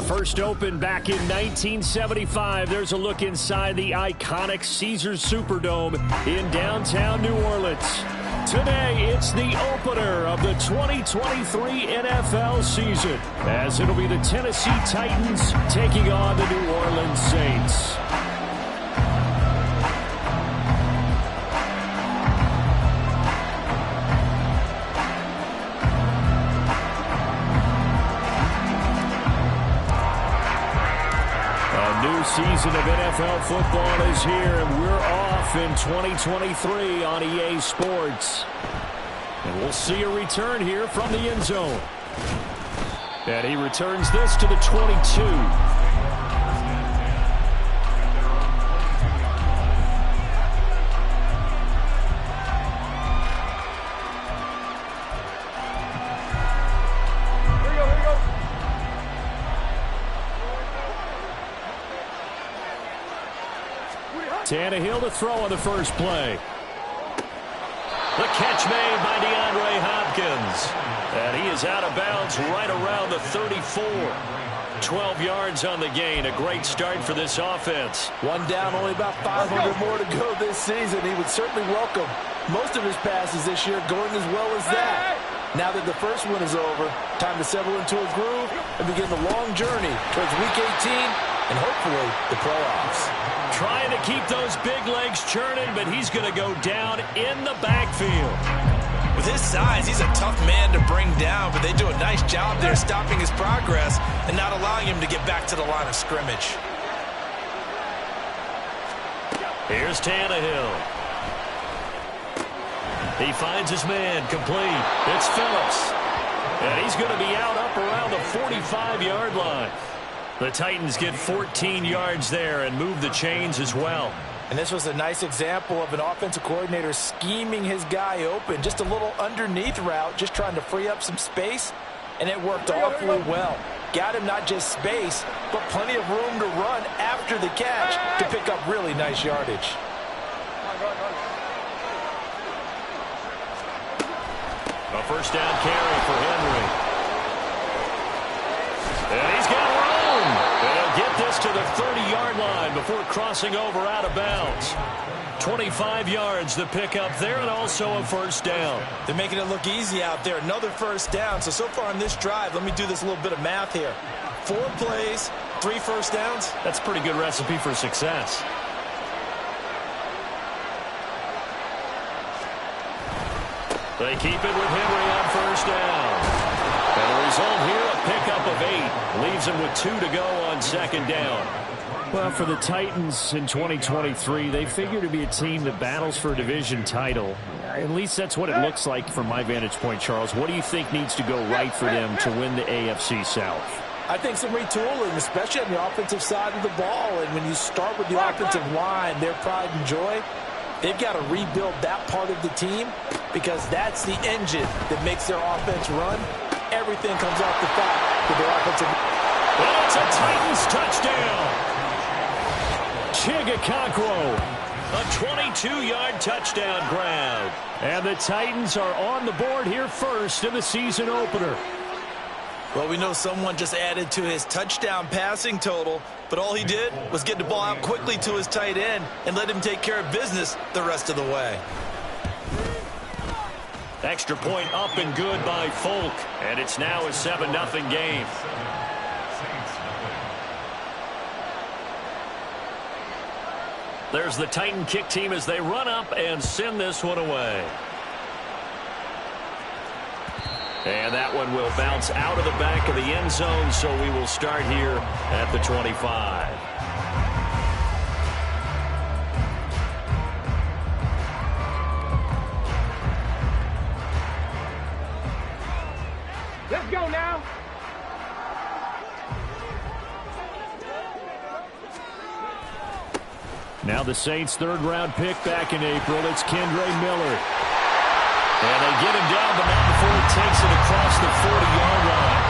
First opened back in 1975. There's a look inside the iconic Caesars Superdome in downtown New Orleans. Today, it's the opener of the 2023 NFL season, as it'll be the Tennessee Titans taking on the New Orleans Saints. Season of NFL football is here, and we're off in 2023 on EA Sports. And we'll see a return here from the end zone. And he returns this to the 22. Tannehill to throw on the first play. The catch made by DeAndre Hopkins. And he is out of bounds right around the 34. 12 yards on the gain. A great start for this offense. One down, only about 500 more to go this season. He would certainly welcome most of his passes this year going as well as that. Now that the first one is over, time to settle into a groove and begin the long journey towards Week 18 and hopefully the playoffs. Trying to keep those big legs churning, but he's going to go down in the backfield. With his size, he's a tough man to bring down, but they do a nice job there stopping his progress and not allowing him to get back to the line of scrimmage. Here's Tannehill. He finds his man, complete. It's Phillips. And he's going to be out up around the 45-yard line. The Titans get 14 yards there and move the chains as well. And this was a nice example of an offensive coordinator scheming his guy open. Just a little underneath route, just trying to free up some space, and it worked awfully well. Got him not just space, but plenty of room to run after the catch to pick up really nice yardage. A first down carry for Henry. And he's got room. And he'll get this to the 30-yard line before crossing over out of bounds. 25 yards the pickup there, and also a first down. They're making it look easy out there. Another first down. So far on this drive, let me do this little bit of math here. 4 plays, 3 first downs. That's a pretty good recipe for success. They keep it with Henry on first down. And the result here, a pickup of 8. Leaves him with 2 to go on second down. Well, for the Titans in 2023, they figure to be a team that battles for a division title. At least that's what it looks like from my vantage point, Charles. What do you think needs to go right for them to win the AFC South? I think some retooling, especially on the offensive side of the ball. And when you start with the offensive line, their pride and joy, they've got to rebuild that part of the team because that's the engine that makes their offense run. Everything comes off the fact that their offensive... Well, it's a Titans touchdown. Chigakakwo, a 22-yard touchdown grab. And the Titans are on the board here first in the season opener. Well, we know someone just added to his touchdown passing total, but all he did was get the ball out quickly to his tight end and let him take care of business the rest of the way. Extra point up and good by Folk, and it's now a 7-0 game. There's the Titan kick team as they run up and send this one away. And that one will bounce out of the back of the end zone, so we will start here at the 25. Let's go now. Now the Saints' third-round pick back in April. It's Kendre Miller. And they get him down, but not before he takes it across the 40-yard line.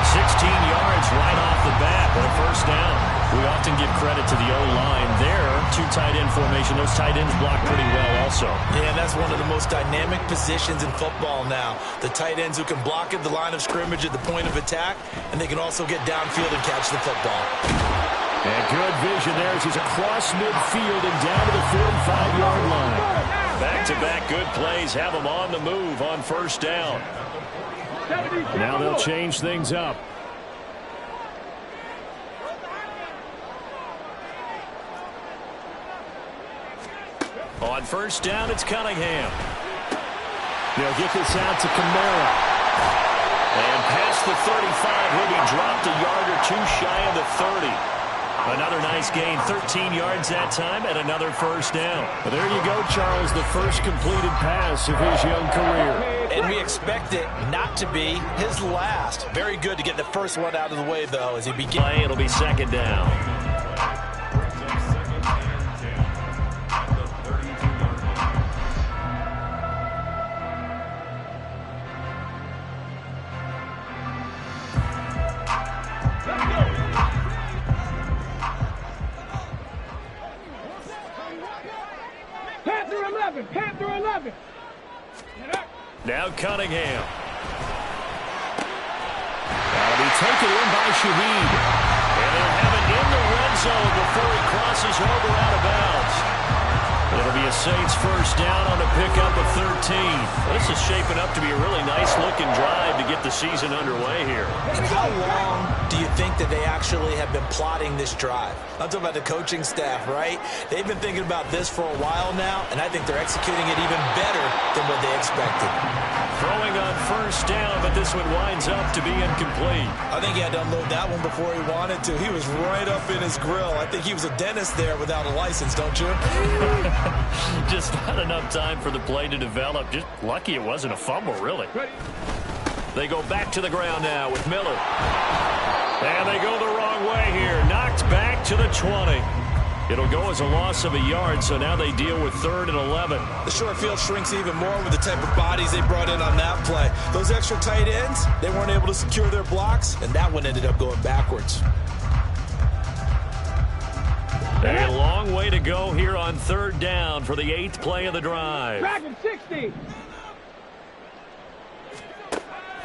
16 yards right off the bat, but a first down. We often give credit to the O-line there. Two tight end formation. Those tight ends block pretty well also. Yeah, that's one of the most dynamic positions in football now. The tight ends who can block at the line of scrimmage at the point of attack, and they can also get downfield and catch the football. And good vision there as he's across midfield and down to the 45-yard line. Back-to-back good plays have them on the move on first down. Now they'll change things up. On first down, it's Cunningham. They'll get this out to Kamara. And past the 35, he'll be dropped a yard or two shy of the 30. Another nice gain, 13 yards that time, and another first down. Well, there you go, Charles, the first completed pass of his young career. And we expect it not to be his last. Very good to get the first one out of the way, though, as he begins. It'll be second down. Panther 11. Now Cunningham. That'll be taken in by Shaheed. And they'll have it in the red zone before he crosses over out of bounds. It'll be a Saints first down on a pickup of 13. This is shaping up to be a really nice-looking drive to get the season underway here. And how long do you think that they actually have been plotting this drive? I'm talking about the coaching staff, right? They've been thinking about this for a while now, and I think they're executing it even better than what they expected. Throwing on first down, but this one winds up to be incomplete. I think he had to unload that one before he wanted to. He was right up in his grill. I think he was a dentist there without a license, don't you? Just not enough time for the play to develop. Just lucky it wasn't a fumble, really. They go back to the ground now with Miller. And they go the wrong way here. Knocked back to the 20. It'll go as a loss of a yard, so now they deal with 3rd and 11. The short field shrinks even more with the type of bodies they brought in on that play. Those extra tight ends, they weren't able to secure their blocks, and that one ended up going backwards. A long way to go here on 3rd down for the 8th play of the drive. Dragon 60.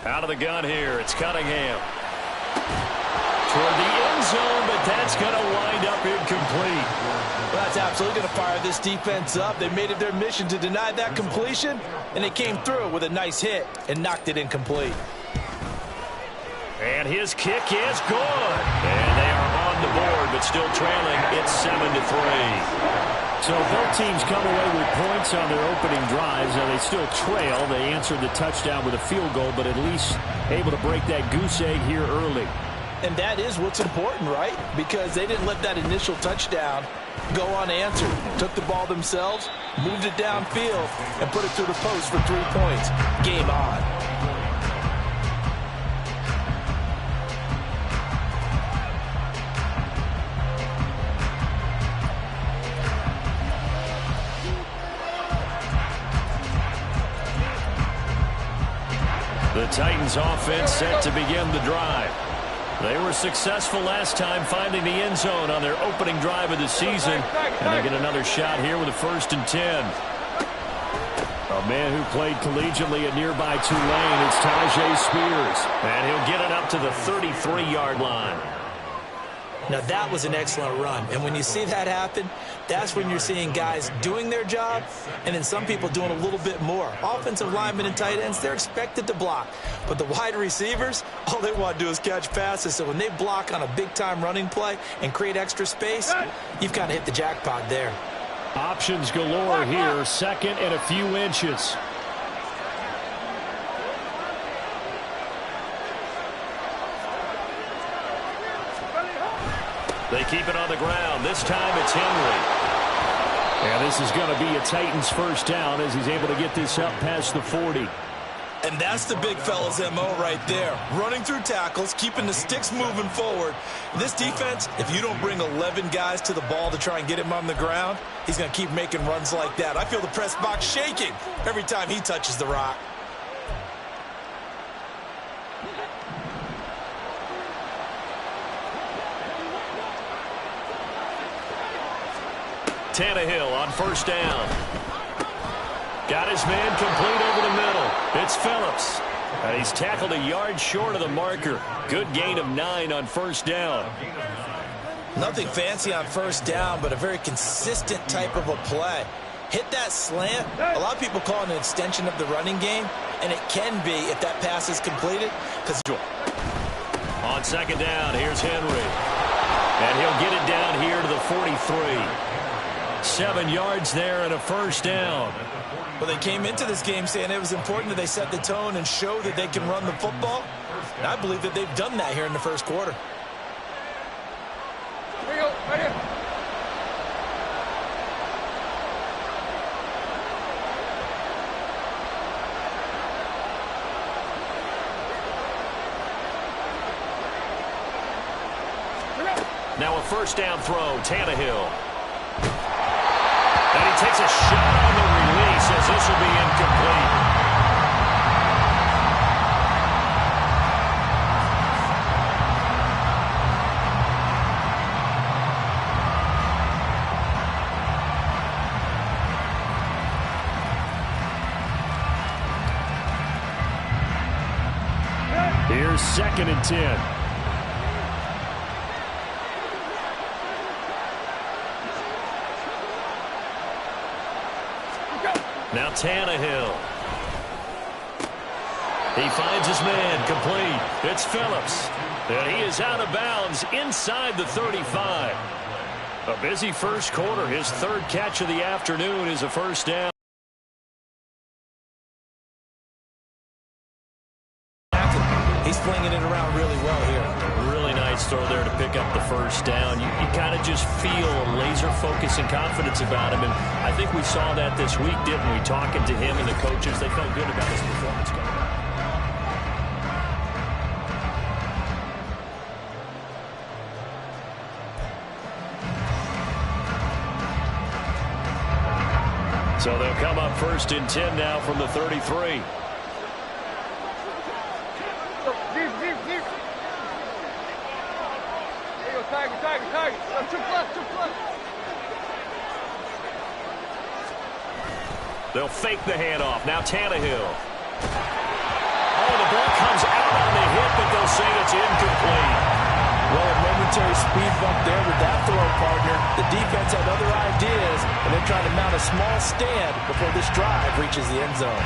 Out of the gun here, it's Cunningham. Toward the end zone, but that's going to wind up incomplete. Well, that's absolutely going to fire this defense up. They made it their mission to deny that completion, and they came through with a nice hit and knocked it incomplete. And his kick is good. And they are on the board, but still trailing. It's 7-3. So both teams come away with points on their opening drives. Now they still trail. They answered the touchdown with a field goal, but at least able to break that goose egg here early. And that is what's important, right? Because they didn't let that initial touchdown go unanswered. Took the ball themselves, moved it downfield, and put it through the post for 3 points. Game on. The Titans offense set to begin the drive. They were successful last time finding the end zone on their opening drive of the season. And they get another shot here with a 1st and 10. A man who played collegiately at nearby Tulane, it's Tyjae Spears. And he'll get it up to the 33-yard line. Now, that was an excellent run. And when you see that happen, that's when you're seeing guys doing their job and then some people doing a little bit more. Offensive linemen and tight ends, they're expected to block. But the wide receivers, all they want to do is catch passes. So when they block on a big-time running play and create extra space, you've kind of hit the jackpot there. Options galore here, 2nd and a few inches. They keep it on the ground. This time it's Henry. And this is going to be a Titans first down as he's able to get this up past the 40. And that's the big fella's MO right there. Running through tackles, keeping the sticks moving forward. This defense, if you don't bring 11 guys to the ball to try and get him on the ground, he's going to keep making runs like that. I feel the press box shaking every time he touches the rock. Tannehill on first down. Got his man complete over the middle. It's Phillips. And he's tackled a yard short of the marker. Good gain of 9 on first down. Nothing fancy on first down, but a very consistent type of a play. Hit that slant. A lot of people call it an extension of the running game, and it can be if that pass is completed. On second down, here's Henry. And he'll get it down here to the 43. 7 yards there and a first down. Well, they came into this game saying it was important that they set the tone and show that they can run the football. And I believe that they've done that here in the first quarter. Here you go, right here. Now a first down throw, Tannehill. And he takes a shot on the release as this will be incomplete. Here's 2nd and 10. Now Tannehill. He finds his man complete. It's Phillips. And he is out of bounds inside the 35. A busy first quarter. His 3rd catch of the afternoon is a first down. He's flinging it around really well here. Really nice throw there to pick up the first down. You kind of just feel a laser focus and confidence about him. And I think we saw that this week, didn't we? Talking to him and the coaches, they felt good about his performance coming up. So they'll come up 1st and 10 now from the 33. Tiger. 2+. They'll fake the handoff. Now Tannehill. Oh, the ball comes out on the hit, but they'll say it's incomplete. Well, a momentary speed bump there with that throw, partner. The defense had other ideas, and they're trying to mount a small stand before this drive reaches the end zone.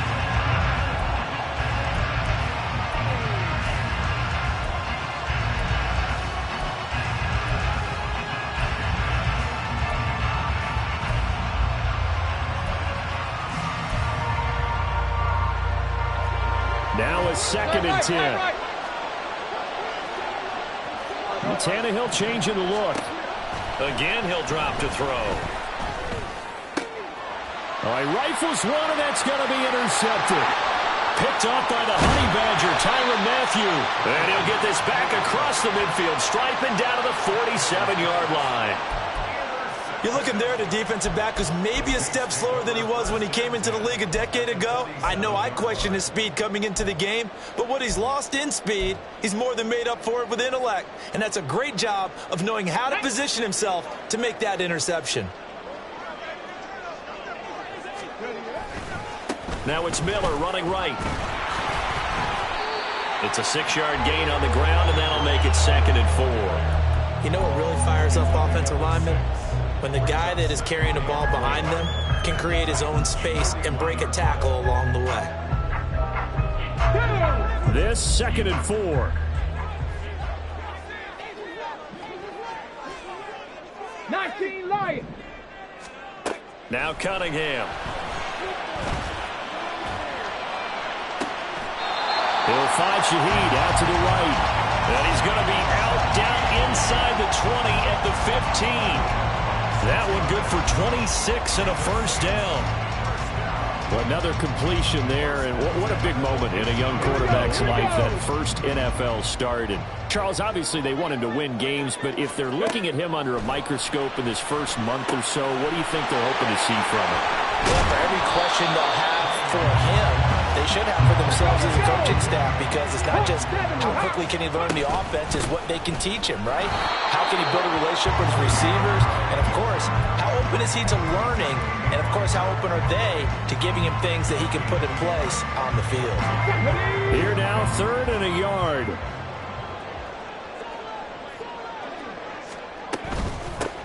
Now it's 2nd and 10. Tannehill changing the look. Again, he'll drop to throw. All right, rifles one, and that's going to be intercepted. Picked off by the Honey Badger, Tyrann Mathieu. And he'll get this back across the midfield, striping down to the 47-yard line. You're looking there at a defensive back who's maybe a step slower than he was when he came into the league a decade ago. I know I questioned his speed coming into the game, but what he's lost in speed, he's more than made up for it with intellect. And that's a great job of knowing how to position himself to make that interception. Now it's Miller running right. It's a 6-yard gain on the ground, and that'll make it 2nd and 4. You know what really fires up offensive linemen? When the guy that is carrying the ball behind them can create his own space and break a tackle along the way. This 2nd and 4. 19 Lions. Now Cunningham. He'll find Shaheed out to the right. And he's going to be out down inside the 20 at the 15. That one good for 26 and a first down. Well, another completion there, and what a big moment in a young quarterback's life, that first NFL start. And Charles, obviously they want him to win games, but if they're looking at him under a microscope in this first month or so, what do you think they're hoping to see from him? Well, for every question they'll have for him, they should have for themselves as a coaching staff, because it's not just how quickly can he learn the offense, it's what they can teach him, right? How can he build a relationship with his receivers? And, of course, how open is he to learning? And, of course, how open are they to giving him things that he can put in place on the field? Here now, 3rd and a yard.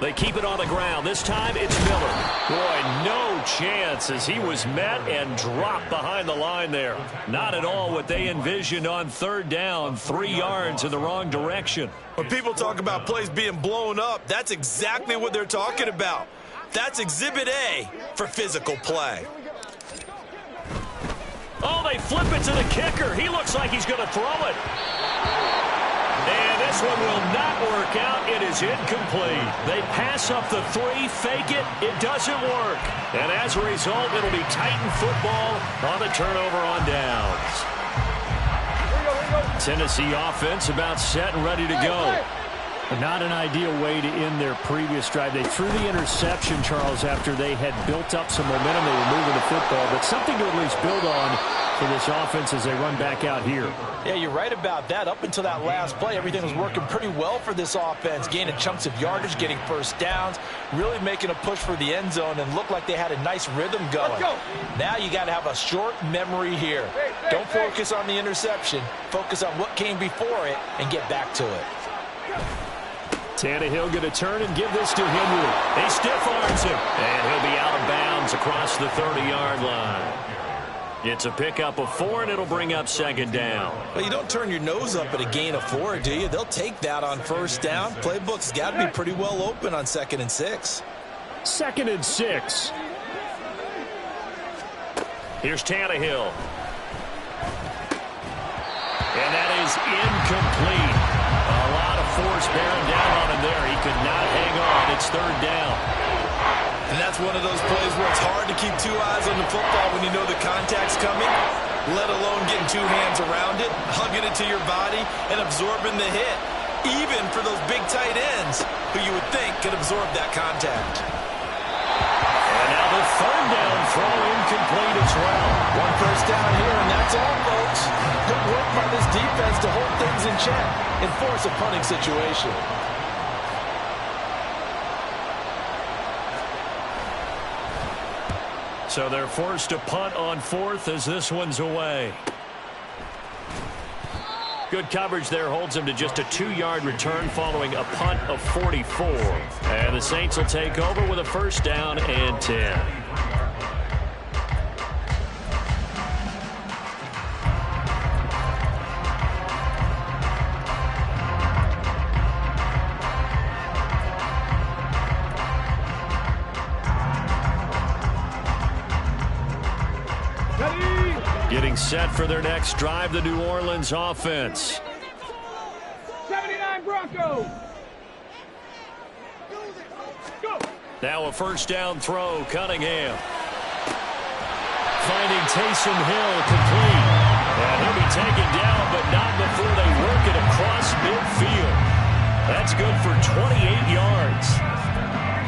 They keep it on the ground. This time it's Miller. Boy, no chance as he was met and dropped behind the line there. Not at all what they envisioned on 3rd down, 3 yards in the wrong direction. When people talk about plays being blown up, that's exactly what they're talking about. That's Exhibit A for physical play. Oh, they flip it to the kicker. He looks like he's going to throw it. And this one will not work out. It is incomplete. They pass up the 3, fake it. It doesn't work. And as a result, it'll be Titan football on the turnover on downs. Tennessee offense about set and ready to go. Not an ideal way to end their previous drive. They threw the interception, Charles, after they had built up some momentum. They were moving the football, but something to at least build on for this offense as they run back out here. Yeah, you're right about that. Up until that last play, everything was working pretty well for this offense, gaining chunks of yardage, getting first downs, really making a push for the end zone, and looked like they had a nice rhythm going. Now you got to have a short memory here. Don't focus on the interception. Focus on what came before it and get back to it. Tannehill going to turn and give this to Henry. He stiff arms him, and he'll be out of bounds across the 30-yard line. It's a pickup of 4, and it'll bring up 2nd down. Well, you don't turn your nose up at a gain of 4, do you? They'll take that on 1st down. Playbook's got to be pretty well open on 2nd and 6. 2nd and 6. Here's Tannehill. And that is incomplete. A lot of force bearing down on him there. He could not hang on. It's 3rd down. And that's one of those plays where it's hard to keep 2 eyes on the football when you know the contact's coming, let alone getting 2 hands around it, hugging it to your body, and absorbing the hit, even for those big tight ends who you would think could absorb that contact. And now the 3rd down throw incomplete as well. 1 first down here, and that's all, folks. Good work by this defense to hold things in check and force a punting situation. So they're forced to punt on 4th as this one's away. Good coverage there holds him to just a 2-yard return following a punt of 44. And the Saints will take over with a 1st down and 10. Getting set for their next drive, the New Orleans offense. 79 Broncos. Go. Now a 1st down throw, Cunningham. Finding Taysom Hill complete. And he'll be taken down, but not before they work it across midfield. That's good for 28 yards.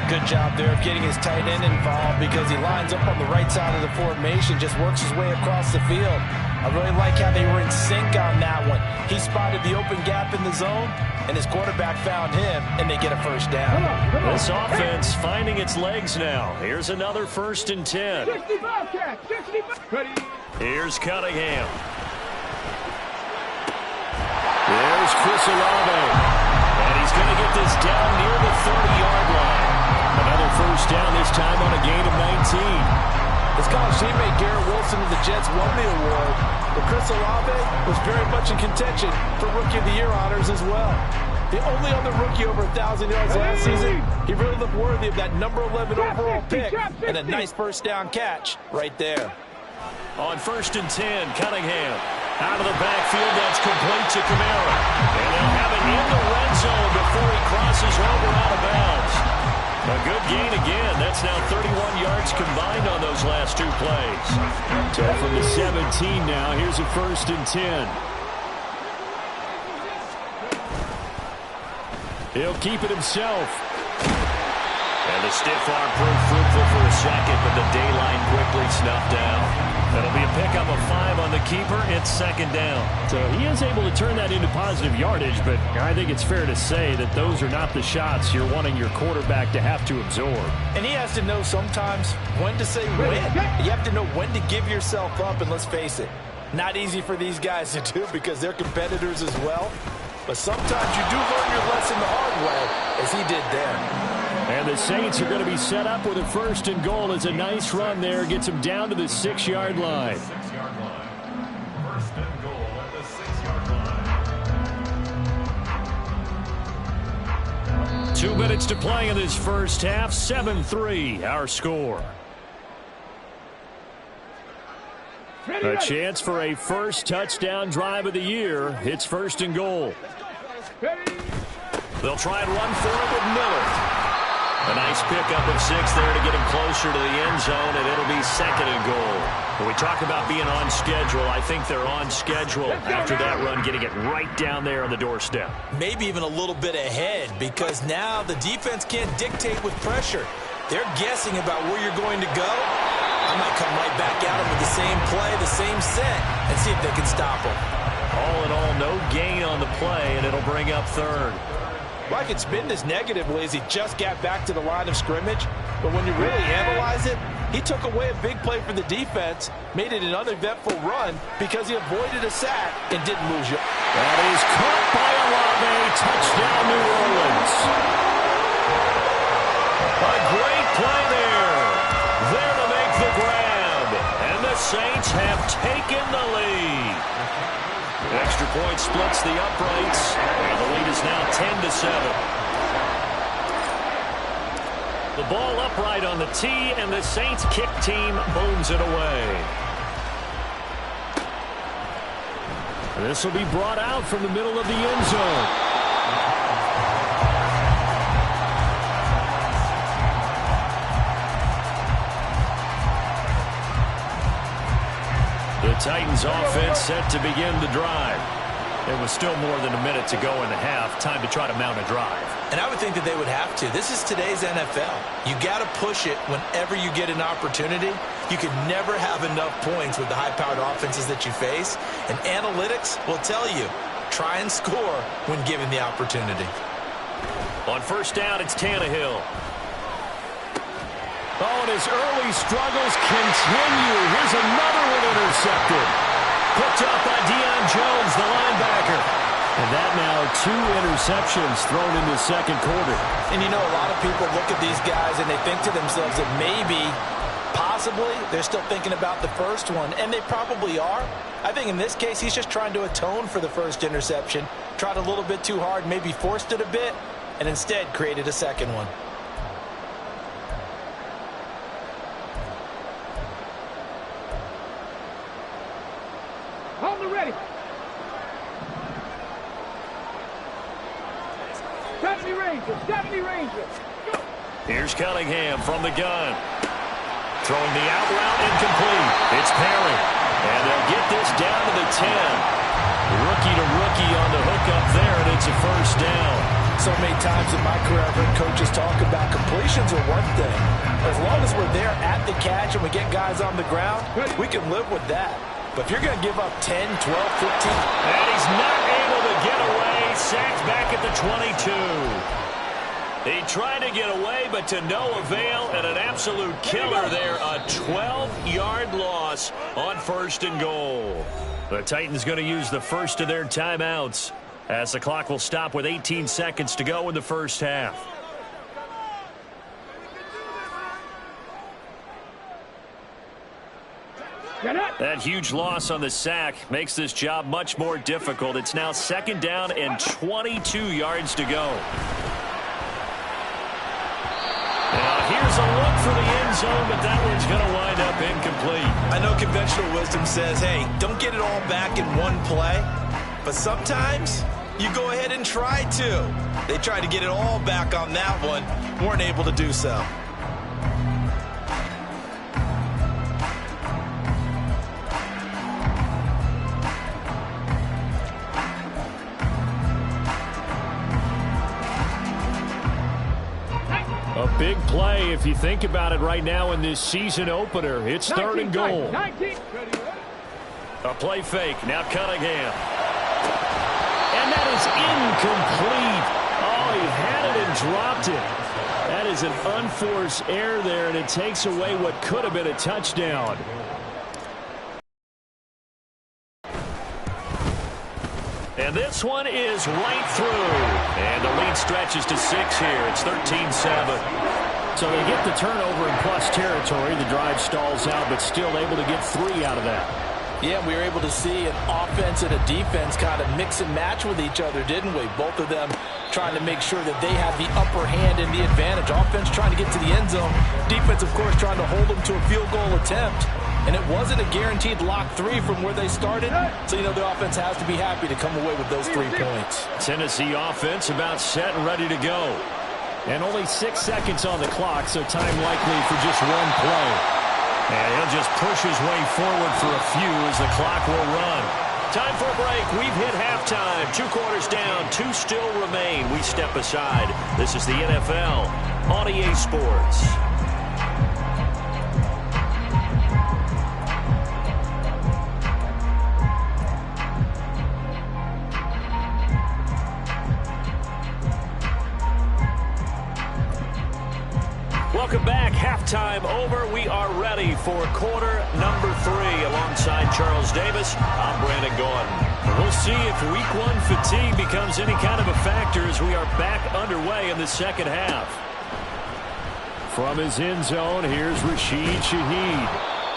Good job there of getting his tight end involved, because he lines up on the right side of the formation, just works his way across the field. I really like how they were in sync on that one. He spotted the open gap in the zone, and his quarterback found him, and they get a 1st down. This offense finding its legs now. Here's another 1st and 10. 65 catch. 65. Ready. Here's Cunningham. There's Chris Olave. And he's going to get this down near the 30-yard line. Another 1st down, this time on a gain of 19. His college teammate Garrett Wilson of the Jets won the award, but Chris Olave was very much in contention for Rookie of the Year honors as well. The only other rookie over 1,000 yards last season, he really looked worthy of that number 11 overall pick, and a nice 1st down catch right there. On 1st and 10, Cunningham. Out of the backfield, that's complete to Kamara. And they'll have it in the red zone before he crosses over out of bounds. A good gain again. That's now 31 yards combined on those last 2 plays. So from the 17 now, here's a 1st and 10. He'll keep it himself. And the stiff arm proved fruitful for a second, but the day line quickly snuffed down. That'll be a pickup of 5 on the keeper. It's second down. So he is able to turn that into positive yardage, but I think it's fair to say that those are not the shots you're wanting your quarterback to have to absorb. And he has to know sometimes when to say when. You have to know when to give yourself up, and let's face it, not easy for these guys to do because they're competitors as well. But sometimes you do learn your lesson the hard way, as he did there. And the Saints are going to be set up with a first and goal. It's a nice run there. Gets them down to the 6-yard line. First and goal at the 6-yard line. 2 minutes to play in this first half. 7-3, our score. A chance for a first touchdown drive of the year. It's first and goal. They'll try and run for it with Miller. A nice pickup of 6 there to get him closer to the end zone, and it'll be second and goal. When we talk about being on schedule, I think they're on schedule after that run, getting it right down there on the doorstep. Maybe even a little bit ahead, because now the defense can't dictate with pressure. They're guessing about where you're going to go. I might come right back at them with the same play, the same set, and see if they can stop them. All in all, no gain on the play, and it'll bring up third. Well, I could spin this negatively as he just got back to the line of scrimmage. But when you really analyze it, he took away a big play for the defense, made it an uneventful run because he avoided a sack and didn't lose you. That is caught by Olave. Touchdown, New Orleans. A great play there. There to make the grab. And the Saints have taken the lead. Extra point splits the uprights, and the lead is now 10-7. The ball upright on the tee, and the Saints kick team booms it away. This will be brought out from the middle of the end zone. The Titans offense set to begin the drive. There was still more than a minute to go in the half. Time to try to mount a drive. And I would think that they would have to. This is today's NFL. You got to push it whenever you get an opportunity. You can never have enough points with the high-powered offenses that you face. And analytics will tell you, try and score when given the opportunity. On first down, it's Tannehill. Oh, and his early struggles continue. Here's another one intercepted. Picked up by Deion Jones, the linebacker. And that now 2 interceptions thrown in the second quarter. And you know, a lot of people look at these guys and they think to themselves that maybe, possibly, they're still thinking about the first one. And they probably are. I think in this case, he's just trying to atone for the first interception. Tried a little bit too hard, maybe forced it a bit, and instead created a second one. Hold the ready. 70 Rangers, 70 Rangers. Go. Here's Cunningham from the gun. Throwing the out route incomplete. It's Perry. And they'll get this down to the 10. Rookie to rookie on the hook up there, and it's a first down. So many times in my career, I've heard coaches talk about completions are one thing. As long as we're there at the catch and we get guys on the ground, we can live with that. But if you're going to give up 10, 12, 15. And he's not able to get away. Sacked back at the 22. He tried to get away, but to no avail, and an absolute killer there. A 12-yard loss on first and goal. The Titans going to use the first of their timeouts as the clock will stop with 18 seconds to go in the first half. That huge loss on the sack makes this job much more difficult. It's now second down and 22 yards to go. Now here's a look for the end zone, but that one's going to wind up incomplete. I know conventional wisdom says, hey, don't get it all back in one play. But sometimes you go ahead and try to. They tried to get it all back on that one. Weren't able to do so. A big play if you think about it right now in this season opener. It's 3rd and goal. 19. A play fake. Now Cunningham. And that is incomplete. Oh, he had it and dropped it. That is an unforced error there, and it takes away what could have been a touchdown. And this one is right through. And the lead stretches to 6 here. It's 13-7. So they get the turnover in plus territory. The drive stalls out, but still able to get 3 out of that. Yeah, we were able to see an offense and a defense kind of mix and match with each other, didn't we? Both of them trying to make sure that they have the upper hand and the advantage. Offense trying to get to the end zone. Defense, of course, trying to hold them to a field goal attempt. And it wasn't a guaranteed lock 3 from where they started. So, the offense has to be happy to come away with those 3 points. Tennessee offense about set and ready to go. And only 6 seconds on the clock, so time likely for just one play. And he'll just push his way forward for a few as the clock will run. Time for a break. We've hit halftime. 2 quarters down. 2 still remain. We step aside. This is the NFL on EA Sports. Welcome back. Halftime over. We are ready for quarter number 3 alongside Charles Davis. I'm Brandon Gaudin. We'll see if week 1 fatigue becomes any kind of a factor as we are back underway in the second half. From his end zone, here's Rashid Shaheed.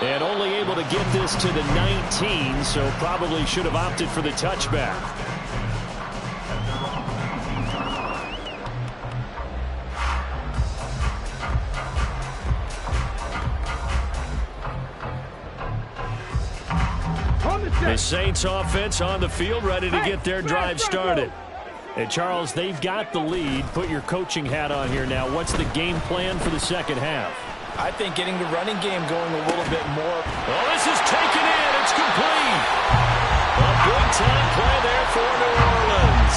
And only able to get this to the 19, so probably should have opted for the touchback. The Saints offense on the field ready to get their drive started. And Charles, they've got the lead. Put your coaching hat on here now. What's the game plan for the second half? I think getting the running game going a little bit more. Oh, this is taken in. It's complete. A good time play there for New Orleans.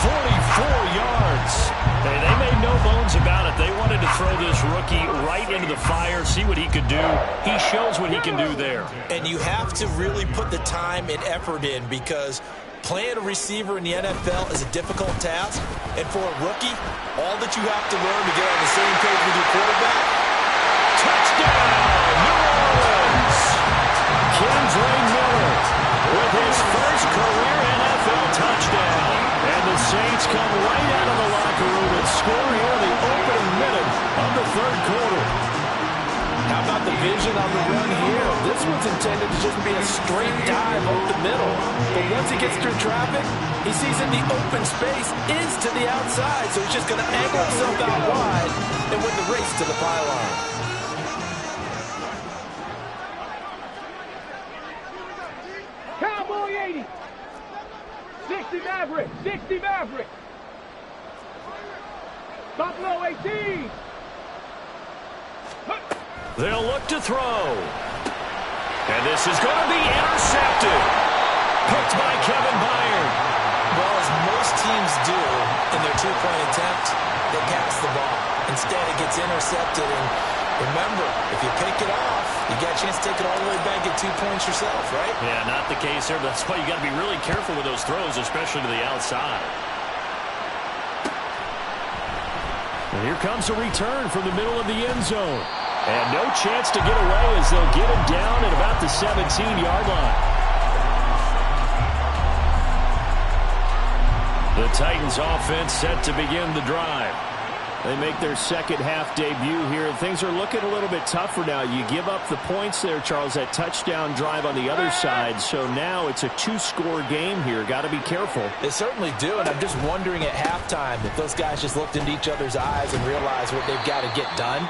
44 yards. Hey, they made no bones about it. They wanted to throw this rookie right into the fire, see what he could do. He shows what he can do there. And you have to really put the time and effort in because playing a receiver in the NFL is a difficult task. And for a rookie, all that you have to learn to get on the same page with your quarterback. Touchdown, New Orleans! Kendre Miller with his first career NFL touchdown. And the Saints come right out of the locker room and score here in the opening minute of the 3rd quarter. How about the vision on the run here? This one's intended to just be a straight dive up the middle. But once he gets through traffic, he sees that the open space is to the outside. So he's just going to angle himself out wide and win the race to the pylon. Cowboy 80. 60 Maverick. 60 Maverick. Buffalo 18. They'll look to throw. And this is going to be intercepted. Picked by Kevin Byard. Well, as most teams do in their 2-point attempt, they pass the ball. Instead, it gets intercepted. And remember, if you pick it off, you got a chance to take it all the way back at 2 points yourself, right? Yeah, not the case there. But that's why you got to be really careful with those throws, especially to the outside. And here comes a return from the middle of the end zone. And no chance to get away as they'll get him down at about the 17-yard line. The Titans offense set to begin the drive. They make their second half debut here, and things are looking a little bit tougher now. You give up the points there, Charles, that touchdown drive on the other side, so now it's a 2-score game here. Got to be careful. They certainly do, and I'm just wondering at halftime if those guys just looked into each other's eyes and realized what they've got to get done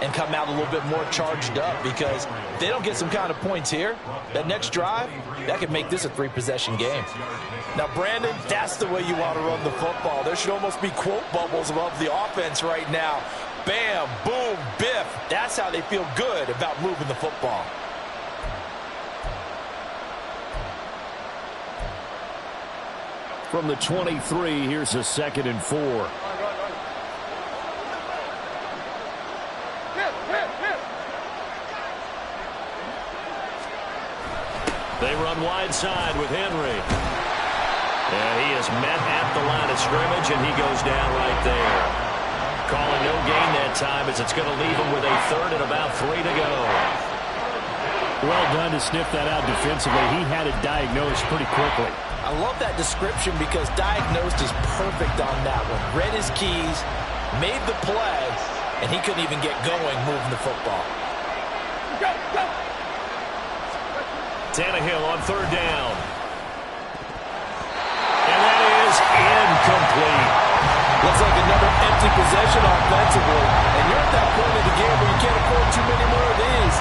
and come out a little bit more charged up, because if they don't get some kind of points here, that next drive, that could make this a 3-possession game. Now, Brandon, that's the way you want to run the football. There should almost be quote bubbles above the offense right now. Bam, boom, biff. That's how they feel good about moving the football. From the 23, here's a 2nd and 4. wide side with Henry. And he is met at the line of scrimmage, and he goes down right there. Calling no gain that time as it's going to leave him with a third and about 3 to go. Well done to sniff that out defensively. He had it diagnosed pretty quickly. I love that description because diagnosed is perfect on that one. Read his keys, made the play, and he couldn't even get going moving the football. Tannehill on third down. And that is incomplete. Looks like another empty possession offensively. And you're at that point of the game where you can't afford too many more of these.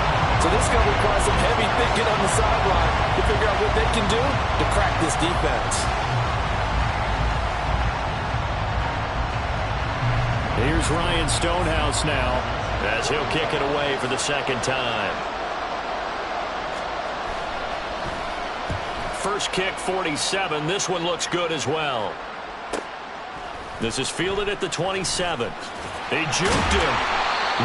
So this is going to require some heavy thinking on the sideline to figure out what they can do to crack this defense. Here's Ryan Stonehouse now, as he'll kick it away for the second time. First kick, 47. This one looks good as well. This is fielded at the 27. They juked him.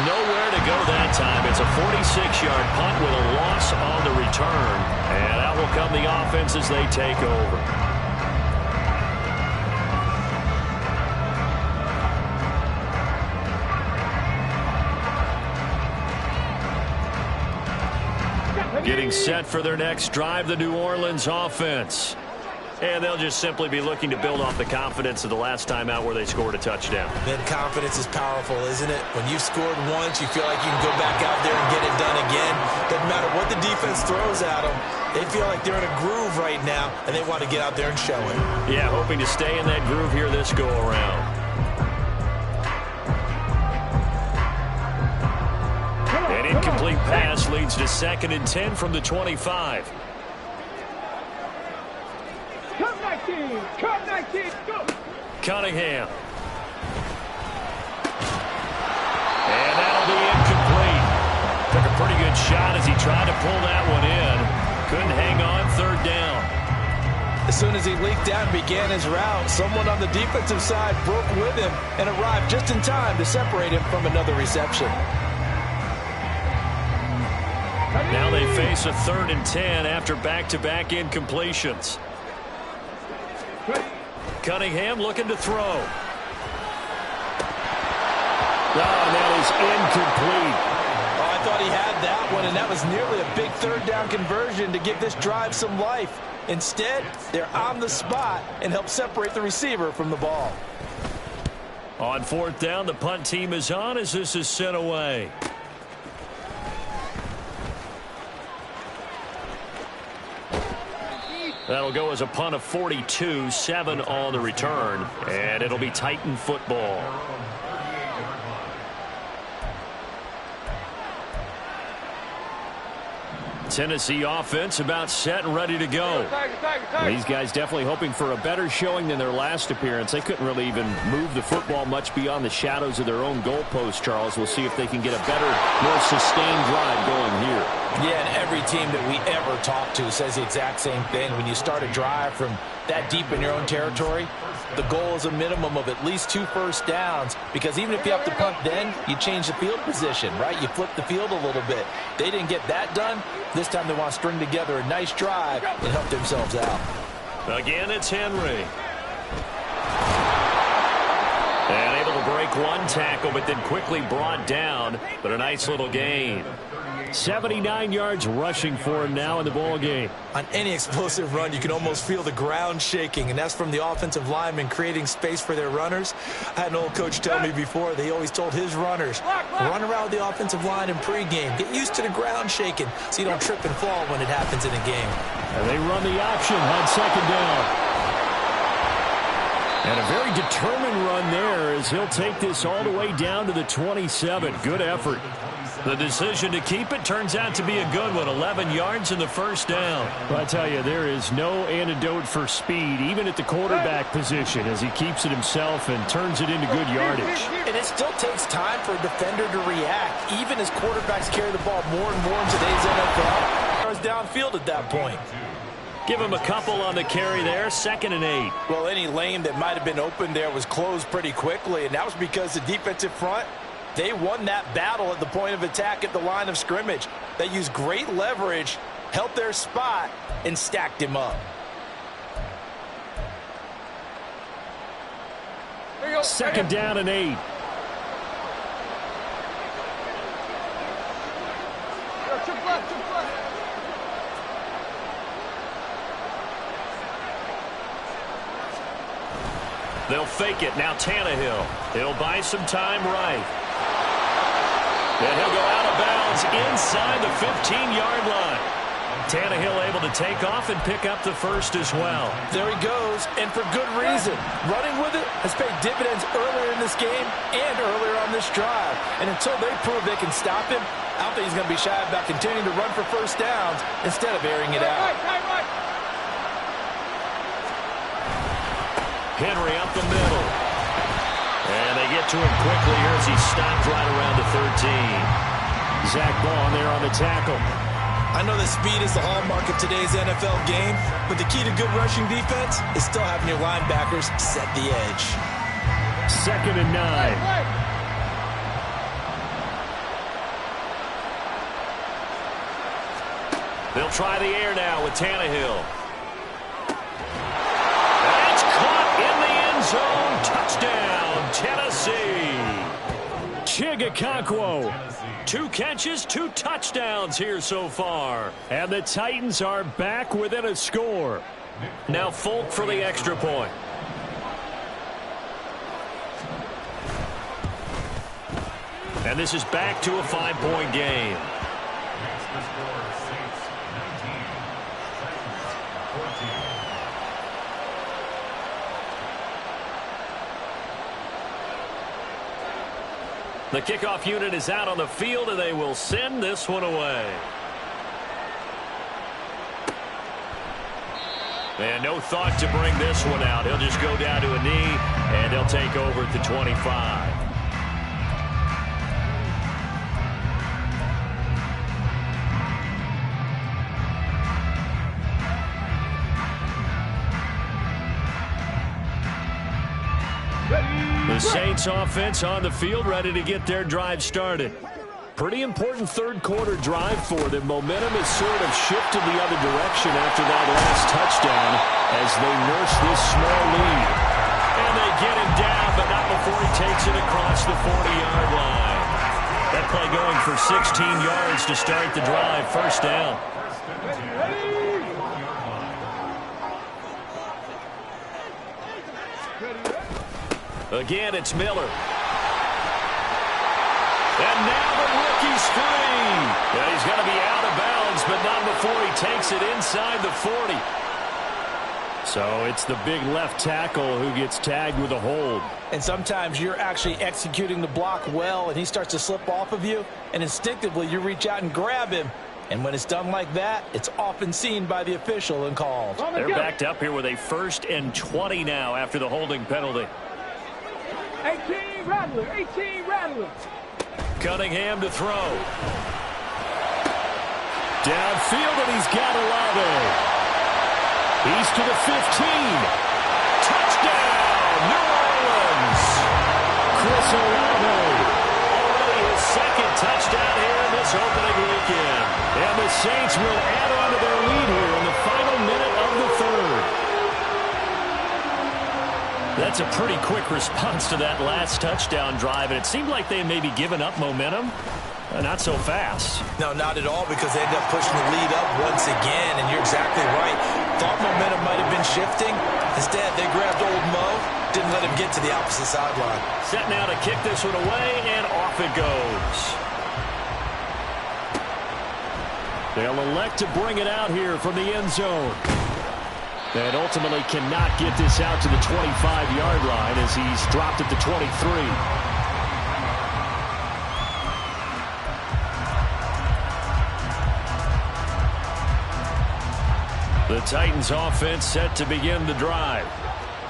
Nowhere to go that time. It's a 46-yard punt with a loss on the return. And out will come the offense as they take over. Getting set for their next drive, the New Orleans offense. And they'll just simply be looking to build off the confidence of the last time out where they scored a touchdown. Then confidence is powerful, isn't it? When you've scored once, you feel like you can go back out there and get it done again. Doesn't matter what the defense throws at them. They feel like they're in a groove right now, and they want to get out there and show it. Yeah, hoping to stay in that groove here this go-around. An incomplete pass leads to 2nd and 10 from the 25. Cut 19, go! Cunningham. And that'll be incomplete. Took a pretty good shot as he tried to pull that one in. Couldn't hang on, 3rd down. As soon as he leaked out and began his route, someone on the defensive side broke with him and arrived just in time to separate him from another reception. Now they face a 3rd and 10 after back-to-back incompletions. Cunningham looking to throw. Oh, that is incomplete. Oh, I thought he had that one, and that was nearly a big 3rd down conversion to give this drive some life. Instead, they're on the spot and help separate the receiver from the ball. On 4th down, the punt team is on as this is sent away. That'll go as a punt of 42, 7 on the return, and it'll be Titan football. Tennessee offense about set and ready to go. These guys definitely hoping for a better showing than their last appearance. They couldn't really even move the football much beyond the shadows of their own goalpost, Charles. We'll see if they can get a better, more sustained drive going here. Yeah, and every team that we ever talk to says the exact same thing. When you start a drive from that deep in your own territory, the goal is a minimum of at least 2 first downs, because even if you have to punt then, you change the field position, right? You flip the field a little bit. They didn't get that done. This time they want to string together a nice drive and help themselves out. Again, it's Henry. And able to break one tackle, but then quickly brought down. But a nice little gain. 79 yards rushing for him now in the ball game. On any explosive run, you can almost feel the ground shaking, and that's from the offensive linemen creating space for their runners. I had an old coach tell me before, they always told his runners, run around the offensive line in pregame. Get used to the ground shaking so you don't trip and fall when it happens in a game. And they run the option on 2nd down. And a very determined run there as he'll take this all the way down to the 27. Good effort. The decision to keep it turns out to be a good one. 11 yards in the first down. Well, I tell you, there is no antidote for speed, even at the quarterback position, as he keeps it himself and turns it into good yardage. And it still takes time for a defender to react, even as quarterbacks carry the ball more and more in today's NFL. It was downfield at that point. Give him a couple on the carry there. 2nd and 8. Well, any lane that might have been open there was closed pretty quickly, and that was because the defensive front, they won that battle at the point of attack at the line of scrimmage. They used great leverage held their spot, and stacked him up. Second down and 8. They'll fake it. Now Tannehill. He'll buy some time right. And he'll go out of bounds inside the 15-yard line. Tannehill able to take off and pick up the first as well. There he goes, and for good reason. Running with it has paid dividends earlier in this game and earlier on this drive. And until they prove they can stop him, I don't think he's going to be shy about continuing to run for first downs instead of airing it out. Henry up the middle. And they get to him quickly here as he's stopped right around the 13. Zach Ball there on the tackle. I know that speed is the hallmark of today's NFL game, but the key to good rushing defense is still having your linebackers set the edge. Second and 9. They'll try the air now with Tannehill. That's caught in the end zone. Touchdown, Tennessee. Chigakonkwo. 2 catches, 2 touchdowns here so far. And the Titans are back within a score. Now Folk for the extra point. And this is back to a 5-point game. The score, Saints 19, Titans 14. The kickoff unit is out on the field, and they will send this one away. And no thought to bring this one out. He'll just go down to a knee, and they'll take over at the 25. The Saints offense on the field, ready to get their drive started. Pretty important third quarter drive for them. Momentum has sort of shifted the other direction after that last touchdown as they nurse this small lead. And they get him down, but not before he takes it across the 40-yard line. That play going for 16 yards to start the drive. First down. Again, it's Miller. And now the rookie's free. And he's going to be out of bounds, but not before he takes it inside the 40. So it's the big left tackle who gets tagged with a hold. And sometimes you're actually executing the block well, and he starts to slip off of you, and instinctively you reach out and grab him. And when it's done like that, it's often seen by the official and called. They're backed up here with a 1st and 20 now after the holding penalty. 18 Rattler, 18 Rattler. Cunningham to throw. Downfield, and he's got Olave. He's to the 15. Touchdown, New Orleans. Chris Olave. Already his 2nd touchdown here in this opening weekend. And the Saints will add on to their lead here in the final minute of the 3rd. That's a pretty quick response to that last touchdown drive, and it seemed like they may be giving up momentum. Not so fast. No, not at all, because they end up pushing the lead up once again, and you're exactly right. Thought momentum might have been shifting. Instead, they grabbed old Mo, didn't let him get to the opposite sideline. Set now to kick this one away, and off it goes. They'll elect to bring it out here from the end zone. And ultimately cannot get this out to the 25-yard line as he's dropped at the 23. The Titans offense set to begin the drive.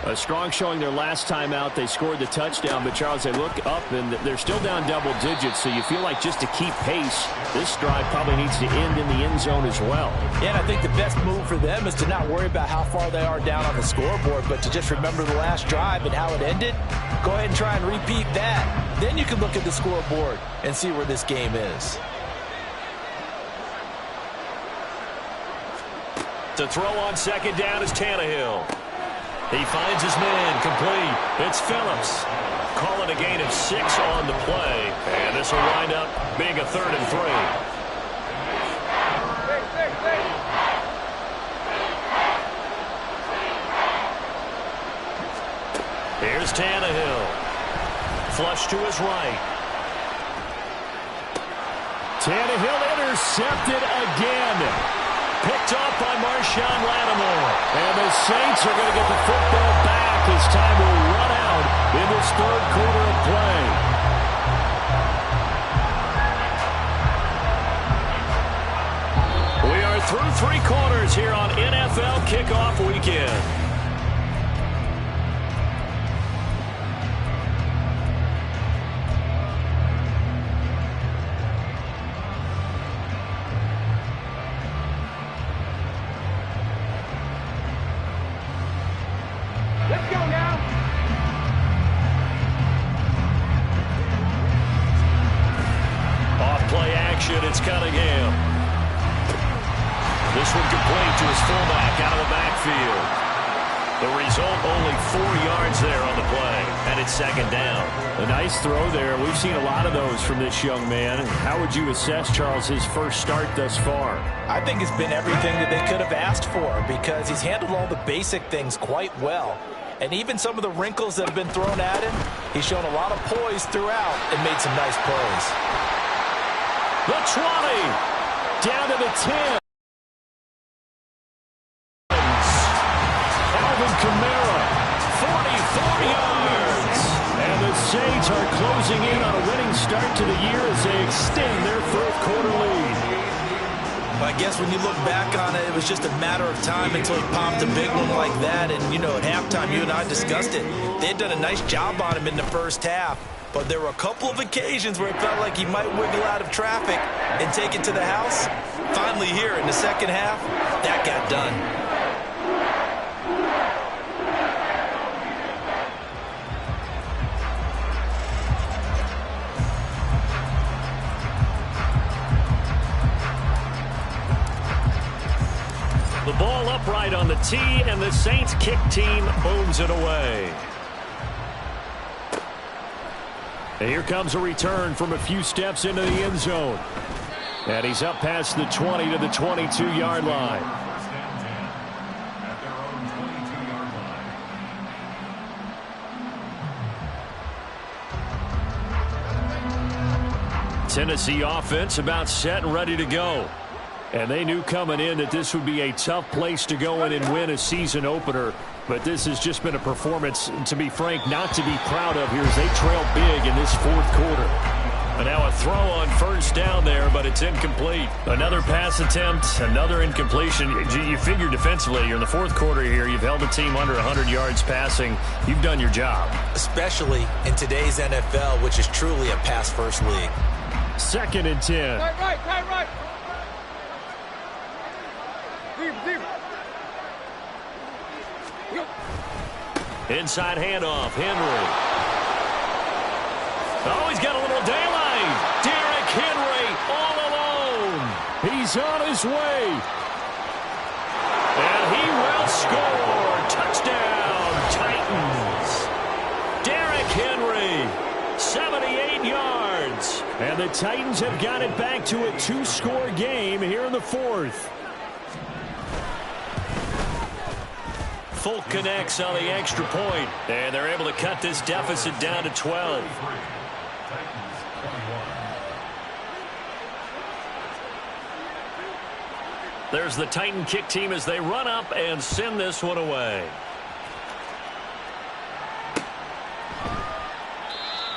A strong showing their last time out. They scored the touchdown, but Charles, they look up and they're still down double digits, so you feel like just to keep pace, this drive probably needs to end in the end zone as well. Yeah, and I think the best move for them is to not worry about how far they are down on the scoreboard, but to just remember the last drive and how it ended. Go ahead and try and repeat that. Then you can look at the scoreboard and see where this game is. To throw on second down is Tannehill. He finds his man, complete. It's Phillips. Calling a gain of 6 on the play. And this will wind up being a 3rd and 3. Here's Tannehill. Flush to his right. Tannehill intercepted again. Picked off by Marshawn Lattimore. And the Saints are going to get the football back as time will run out in this 3rd quarter of play. We are through 3 quarters here on NFL Kickoff Weekend. Let's go now. Off play action, it's Cunningham. This one complete to his fullback out of the backfield. The result, only 4 yards there on the play, and it's 2nd down. A nice throw there. We've seen a lot of those from this young man. How would you assess, Charles, his first start thus far? I think it's been everything that they could have asked for because he's handled all the basic things quite well. And even some of the wrinkles that have been thrown at him, he's shown a lot of poise throughout and made some nice plays. The 20, down to the 10. Alvin Kamara, 44 yards. And the Saints are closing in on a winning start to the year as they extend their 4th quarter lead. I guess when you look back on it, it was just a matter of time until he popped a big one like that. And, you know, at halftime, you and I discussed it. They had done a nice job on him in the first half. But there were a couple of occasions where it felt like he might wiggle out of traffic and take it to the house. Finally here in the second half, that got done. The ball upright on the tee, and the Saints kick team booms it away. And here comes a return from a few steps into the end zone. And he's up past the 20 to the 22-yard line. First and 10 at their own 22-yard line. Tennessee offense about set and ready to go. And they knew coming in that this would be a tough place to go in and win a season opener. But this has just been a performance, to be frank, not to be proud of here as they trail big in this 4th quarter. And now a throw on first down there, but it's incomplete. Another pass attempt, another incompletion. You figure defensively, you're in the 4th quarter here. You've held a team under 100 yards passing. You've done your job. Especially in today's NFL, which is truly a pass-first league. 2nd and 10. Tight right. Zero. Inside handoff, Henry. Oh, he's got a little daylight. Derrick Henry all alone. He's on his way. And he will score. Touchdown, Titans. Derrick Henry, 78 yards. And the Titans have got it back to a 2-score game here in the 4th. Folk connects on the extra point, and they're able to cut this deficit down to 12. There's the Titan kick team as they run up and send this one away.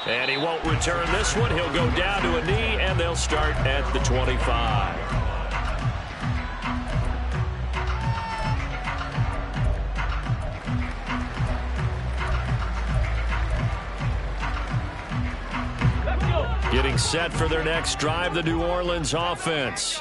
And he won't return this one. He'll go down to a knee, and they'll start at the 25. Getting set for their next drive, the New Orleans offense.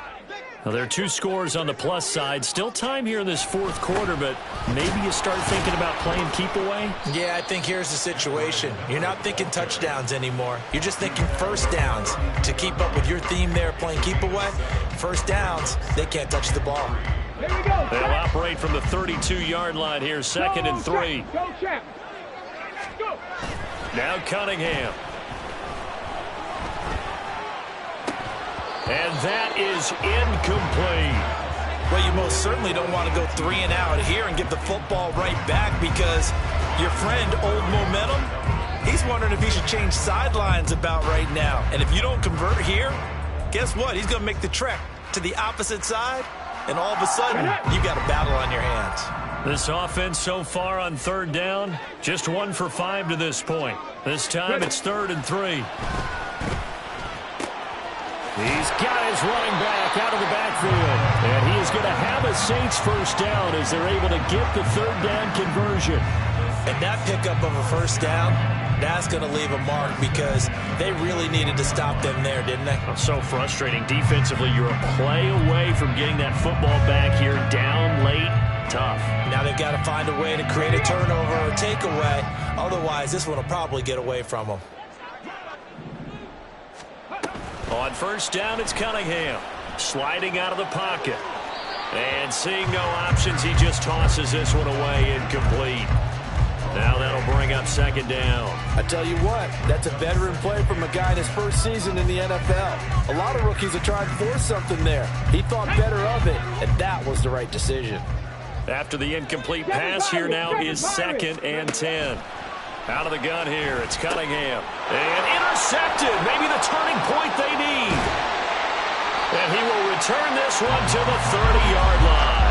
Now, there are 2 scores on the plus side. Still time here in this 4th quarter, but maybe you start thinking about playing keep away? Yeah, I think here's the situation. You're not thinking touchdowns anymore. You're just thinking first downs. To keep up with your theme there, playing keep away, first downs, they can't touch the ball. Here we go. They'll operate from the 32-yard line here, 2nd and 3. Go, champ. Go. Now Cunningham. And that is incomplete. Well, you most certainly don't want to go 3 and out here and give the football right back, because your friend, Old Momentum, he's wondering if he should change sidelines about right now. And if you don't convert here, guess what? He's going to make the trek to the opposite side, and all of a sudden, you've got a battle on your hands. This offense so far on 3rd down, just 1 for 5 to this point. This time it's 3rd and 3. He's got his running back out of the backfield. And he is going to have a Saints first down as they're able to get the 3rd down conversion. And that pickup of a first down, that's going to leave a mark, because they really needed to stop them there, didn't they? So frustrating. Defensively, you're a play away from getting that football back here, down late. Tough. Now they've got to find a way to create a turnover or takeaway. Otherwise, this one will probably get away from them. On first down, it's Cunningham. Sliding out of the pocket. And seeing no options, he just tosses this one away, incomplete. Now that'll bring up 2nd down. I tell you what, that's a veteran play from a guy in his first season in the NFL. A lot of rookies are trying to force something there. He thought better of it, and that was the right decision. After the incomplete pass, here now is 2nd and 10. Out of the gun here, it's Cunningham. And intercepted, maybe the turning point they need. And he will return this one to the 30-yard line.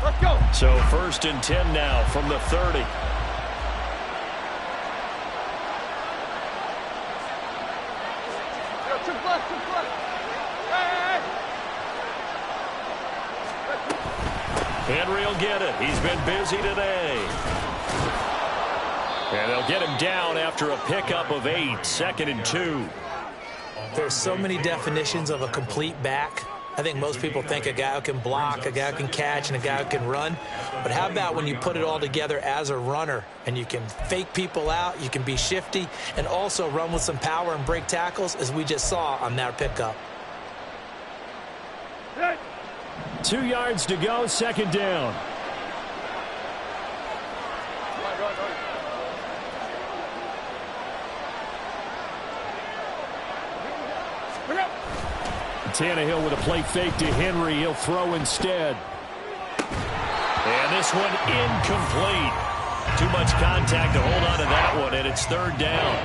Let's go. So 1st and 10 now from the 30. Henry will get it. He's been busy today. And they'll get him down after a pickup of 8, 2nd and 2. There's so many definitions of a complete back. I think most people think a guy who can block, a guy who can catch, and a guy who can run. But how about when you put it all together as a runner, and you can fake people out, you can be shifty, and also run with some power and break tackles, as we just saw on that pickup. 2 yards to go, 2nd down. Tannehill with a play fake to Henry. He'll throw instead. And this one incomplete. Too much contact to hold on to that one, and it's 3rd down.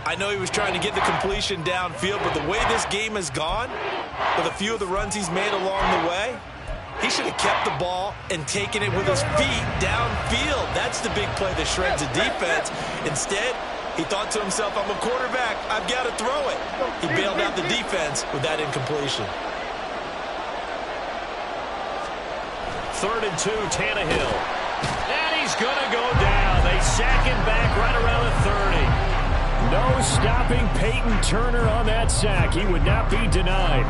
I know he was trying to get the completion downfield, but the way this game has gone, with a few of the runs he's made along the way, he should have kept the ball and taken it with his feet downfield. That's the big play that shreds the defense. Instead, he thought to himself, I'm a quarterback, I've got to throw it. He bailed out the defense with that incompletion. 3rd and 2, Tannehill. And he's going to go down. They sack him back right around the 30. No stopping Peyton Turner on that sack. He would not be denied.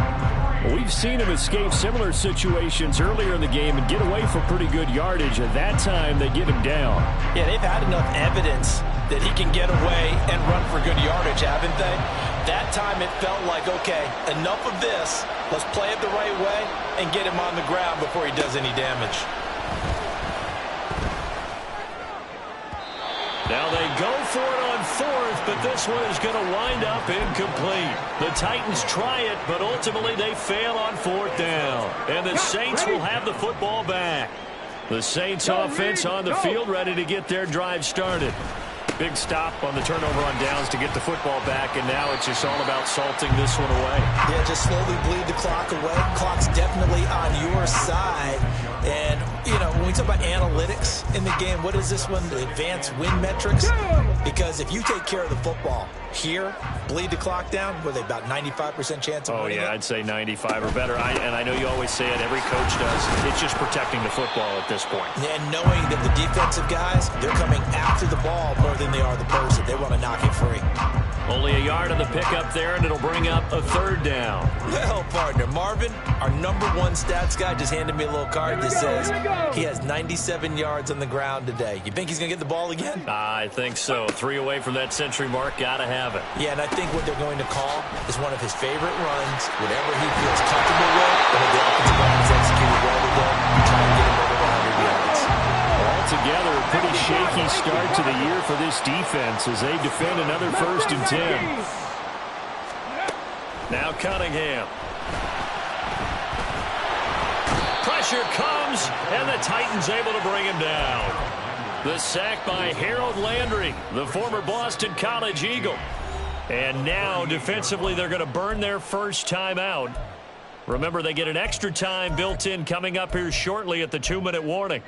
We've seen him escape similar situations earlier in the game and get away for pretty good yardage. At that time, they get him down. Yeah, they've had enough evidence that he can get away and run for good yardage, haven't they? That time it felt like, okay, enough of this. Let's play it the right way and get him on the ground before he does any damage. Now they go for it on 4th, but this one is going to wind up incomplete. The Titans try it, but ultimately they fail on 4th down. And the Saints will have the football back. The Saints offense on the field, ready to get their drive started. Big stop on the turnover on downs to get the football back, and now it's just all about salting this one away. Yeah, just slowly bleed the clock away. Clock's definitely on your side. And, you know, when we talk about analytics in the game, what is this one? The advanced win metrics? Because if you take care of the football here, bleed the clock down, were they about 95% chance of winning it? I'd say 95 or better. And I know you always say it, every coach does. It's just protecting the football at this point. And knowing that the defensive guys, they're coming after the ball more than they are the person. They want to knock it free. Only a yard on the pickup there, and it'll bring up a third down. Well, partner, Marvin, our #1 stats guy, just handed me a little card that says he has 97 yards on the ground today. You think he's going to get the ball again? I think so. 3 away from that century mark. Got to have it. Yeah, and I think what they're going to call is one of his favorite runs, whatever he feels comfortable with, and if the offensive line has executed well today, try and get him over 100 yards. Altogether, a pretty shaky start to the year for this defense as they defend another 1st and 10. Now Cunningham. Pressure comes, and the Titans able to bring him down. The sack by Harold Landry, the former Boston College Eagle. And now, defensively, they're going to burn their first time out. Remember, they get an extra time built in coming up here shortly at the 2-minute warning.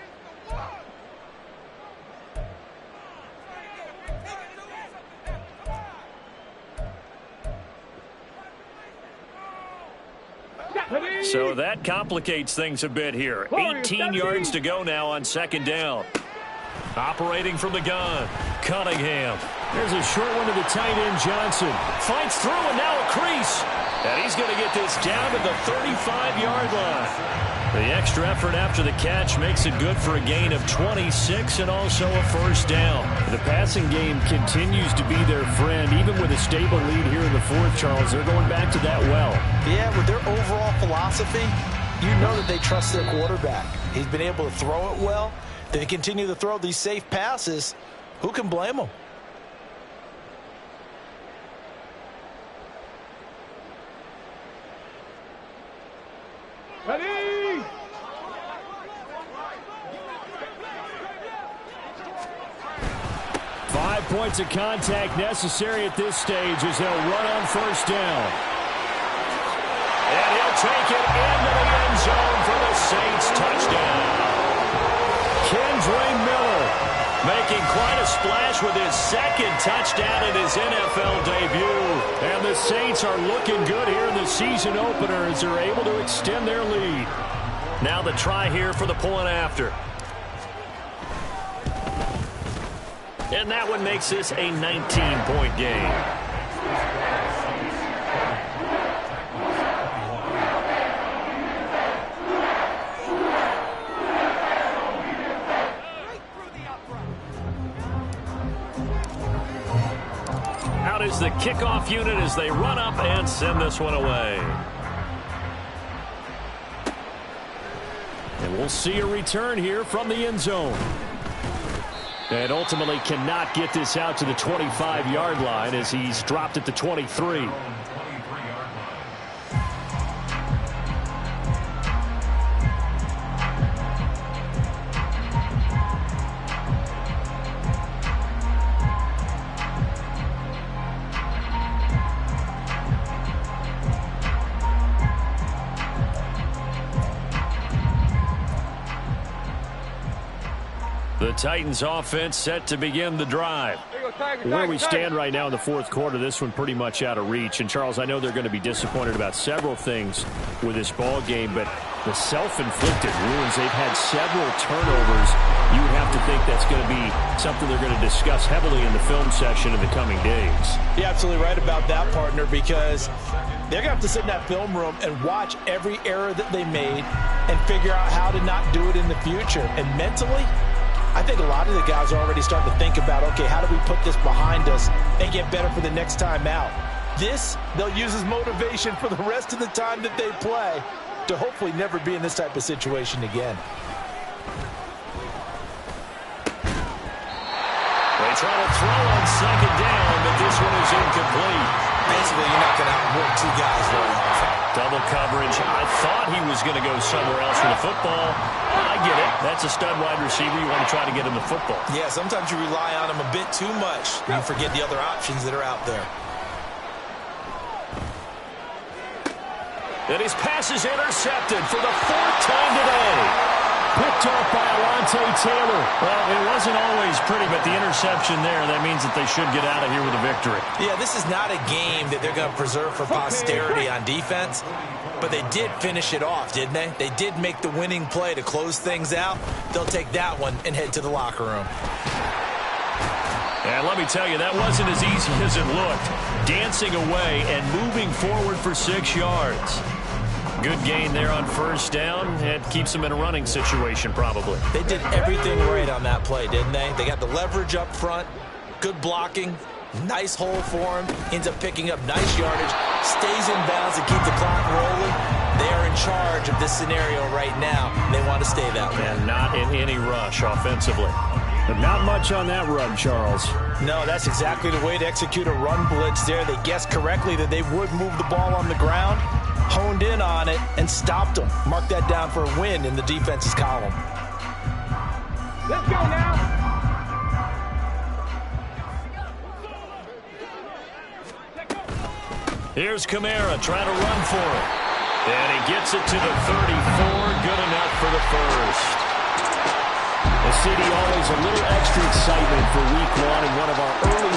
So that complicates things a bit here. 18 yards to go now on 2nd down. Operating from the gun, Cunningham. There's a short one to the tight end, Johnson. Fights through, and now a crease. And he's going to get this down to the 35-yard line. The extra effort after the catch makes it good for a gain of 26 and also a 1st down. The passing game continues to be their friend. Even with a stable lead here in the 4th, Charles, they're going back to that well. Yeah, with their overall philosophy, you know that they trust their quarterback. He's been able to throw it well. They continue to throw these safe passes. Who can blame them? Ready? 5 points of contact necessary at this stage as they'll run on 1st down. And he'll take it into the end zone for the Saints touchdown. Kendre Miller making quite a splash with his 2nd touchdown in his NFL debut. And the Saints are looking good here in the season opener as they're able to extend their lead. Now the try here for the point after. And that one makes this a 19-point game. Out is the kickoff unit as they run up and send this one away. And we'll see a return here from the end zone. And ultimately cannot get this out to the 25-yard line as he's dropped at the 23. The Titans offense set to begin the drive. Where we stand right now in the 4th quarter, this one pretty much out of reach. And, Charles, I know they're going to be disappointed about several things with this ball game, but the self-inflicted wounds, they've had several turnovers. You have to think that's going to be something they're going to discuss heavily in the film session in the coming days. You're absolutely right about that, partner, because they're going to have to sit in that film room and watch every error that they made and figure out how to not do it in the future. And mentally, I think a lot of the guys are already starting to think about, okay, how do we put this behind us and get better for the next time out? This, they'll use as motivation for the rest of the time that they play to hopefully never be in this type of situation again. They try to throw on 2nd down, but this one is incomplete. Basically, you're not going to outwork 2 guys very often. Double coverage. I thought he was going to go somewhere else with the football. I get it. That's a stud wide receiver. You want to try to get him the football. Yeah, sometimes you rely on him a bit too much. You forget the other options that are out there. And his pass is intercepted for the 4th time today. Picked off by Alontae Taylor. Well, it wasn't always pretty, but the interception there, that means that they should get out of here with a victory. Yeah, this is not a game that they're going to preserve for posterity on defense, but they did finish it off, didn't they? They did make the winning play to close things out. They'll take that one and head to the locker room. And let me tell you, that wasn't as easy as it looked. Dancing away and moving forward for 6 yards. Good gain there on first down. It keeps them in a running situation probably. They did everything right on that play, didn't they? They got the leverage up front, good blocking, nice hole for him, ends up picking up nice yardage, stays in bounds to keep the clock rolling. They are in charge of this scenario right now. They want to stay that way. And not in any rush offensively. But not much on that run, Charles. No, that's exactly the way to execute a run blitz there. They guessed correctly that they would move the ball on the ground, honed in on it, and stopped them. Mark that down for a win in the defense's column. Let's go now. Here's Kamara trying to run for it. And he gets it to the 34. Good enough for the first. The city always a little extra excitement for week 1 and one of our early wins.